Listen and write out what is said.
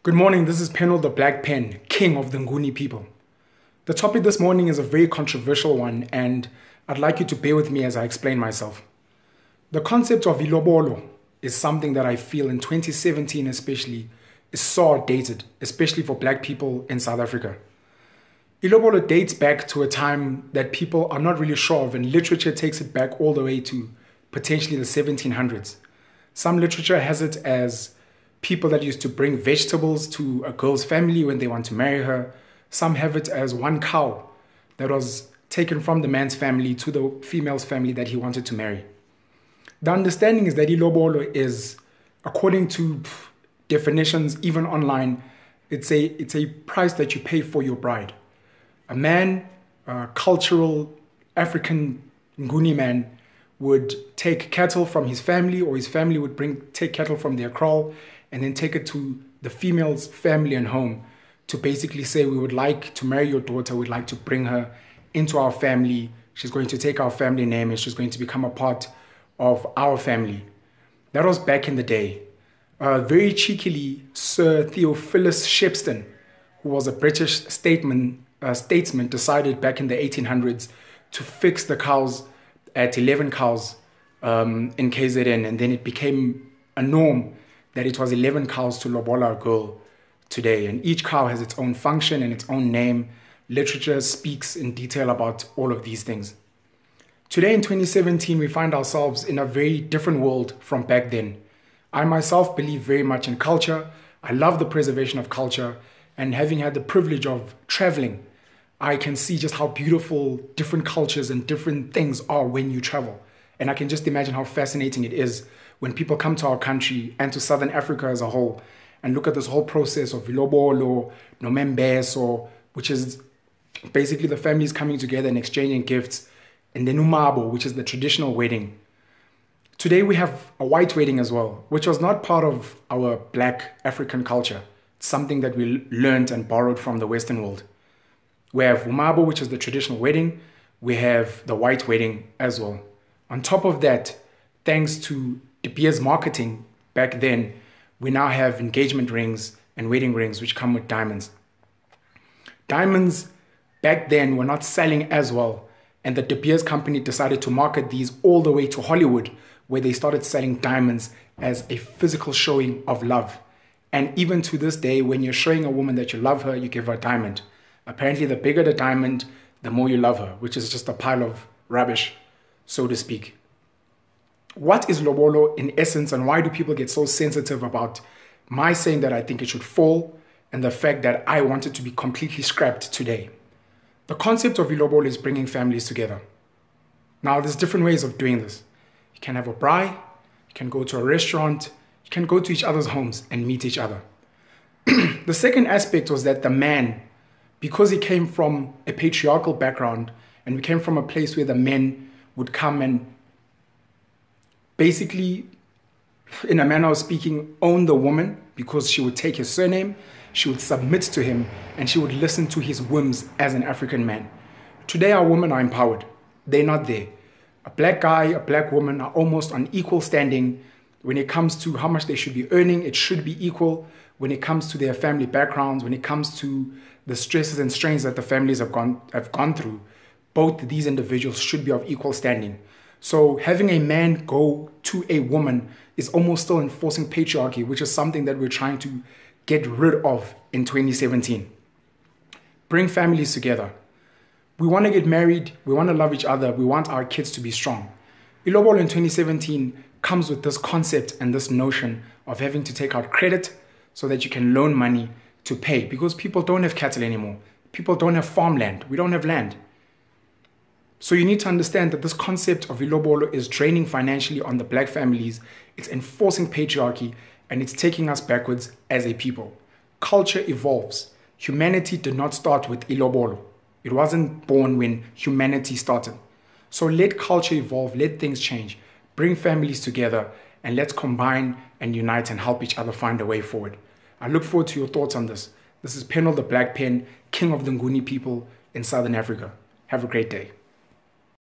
Good morning, this is Penal the Black Pen, king of the Nguni people. The topic this morning is a very controversial one, and I'd like you to bear with me as I explain myself. The concept of ILOBOLO is something that I feel in 2017 especially is so outdated, especially for black people in South Africa. ILOBOLO dates back to a time that people are not really sure of, and literature takes it back all the way to potentially the 1700s. Some literature has it as people that used to bring vegetables to a girl's family when they want to marry her. Some have it as one cow that was taken from the man's family to the female's family that he wanted to marry. The understanding is that ILOBOLO is, according to definitions even online, it's a price that you pay for your bride. A man, a cultural African Nguni man, would take cattle from his family, or his family would take cattle from their kraal and then take it to the female's family and home to basically say, we would like to marry your daughter, we'd like to bring her into our family, she's going to take our family name and she's going to become a part of our family. That was back in the day. Very cheekily, Sir Theophilus Shepstone, who was a British statesman, decided back in the 1800s to fix the cows at 11 cows in KZN, and then it became a norm that it was 11 cows to lobola a girl today. And each cow has its own function and its own name. Literature speaks in detail about all of these things. Today in 2017, we find ourselves in a very different world from back then. I myself believe very much in culture. I love the preservation of culture, and having had the privilege of traveling, I can see just how beautiful different cultures and different things are when you travel. And I can just imagine how fascinating it is when people come to our country and to Southern Africa as a whole and look at this whole process of ILOBOLO, Nomembeso, which is basically the families coming together and exchanging gifts, and then Umabo, which is the traditional wedding. Today we have a white wedding as well, which was not part of our black African culture. It's something that we learned and borrowed from the Western world. We have Umabo, which is the traditional wedding. We have the white wedding as well. On top of that, thanks to De Beers marketing back then, we now have engagement rings and wedding rings which come with diamonds. Diamonds back then were not selling as well, and the De Beers company decided to market these all the way to Hollywood, where they started selling diamonds as a physical showing of love. And even to this day, when you're showing a woman that you love her, you give her a diamond. Apparently, the bigger the diamond, the more you love her, which is just a pile of rubbish, so to speak. What is Lobolo in essence, and why do people get so sensitive about my saying that I think it should fall and the fact that I want it to be completely scrapped today? The concept of Ilobolo is bringing families together. Now, there's different ways of doing this. You can have a braai, you can go to a restaurant, you can go to each other's homes and meet each other. The second aspect was that the man, because he came from a patriarchal background and we came from a place where the men would come and basically, in a manner of speaking, own the woman, because she would take his surname, she would submit to him, and she would listen to his whims as an African man. Today, our women are empowered. They're not there. A black guy, a black woman are almost on equal standing. When it comes to how much they should be earning, it should be equal. When it comes to their family backgrounds, when it comes to the stresses and strains that the families have gone through, both these individuals should be of equal standing. So having a man go to a woman is almost still enforcing patriarchy, which is something that we're trying to get rid of in 2017. Bring families together. We want to get married. We want to love each other. We want our kids to be strong. ILOBOLO in 2017 comes with this concept and this notion of having to take out credit so that you can loan money to pay, because people don't have cattle anymore. People don't have farmland. We don't have land. So you need to understand that this concept of ILOBOLO is draining financially on the black families. It's enforcing patriarchy, and it's taking us backwards as a people. Culture evolves. Humanity did not start with ILOBOLO. It wasn't born when humanity started. So let culture evolve, let things change. Bring families together, and let's combine and unite and help each other find a way forward. I look forward to your thoughts on this. This is Penal the Black Pen, king of the Nguni people in Southern Africa. Have a great day.